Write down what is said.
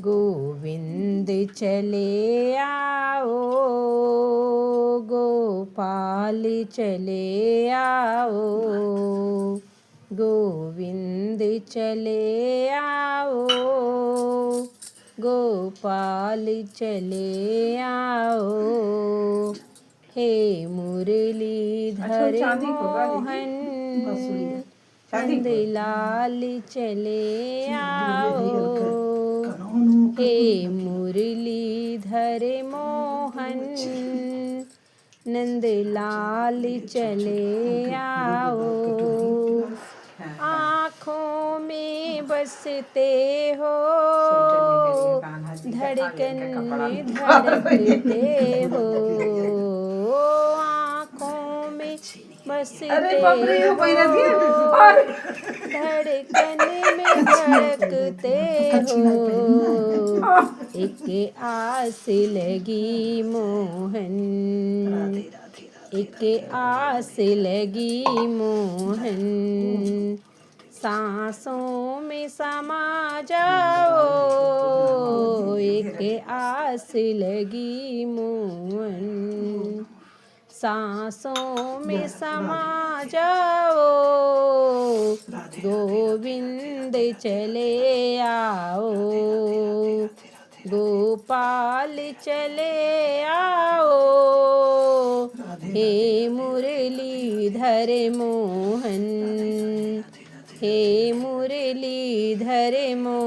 गोविंद चले आओ, गोपाल चले आओ, गोविंद चले आओ, गोपाल चले आओ। हे मुरलीधर मोहन नंदलाल चले आओ। हे मुरलीधर मोहन नंदलाल चले आओ। आँखों में बसते हो, धड़कन में धड़कते हो, आँखों में बसते हो, धड़कन में धड़कते हो। एक आस लगी मोहन, एक आस लगी मोहन, सांसों में समा जाओ। एक आस लगी मोहन, सांसों में समा जाओ। गोविंद चले आओ, गोपाल चले आओ। हे मुरलीधर मोहन, हे मुरलीधर मोहन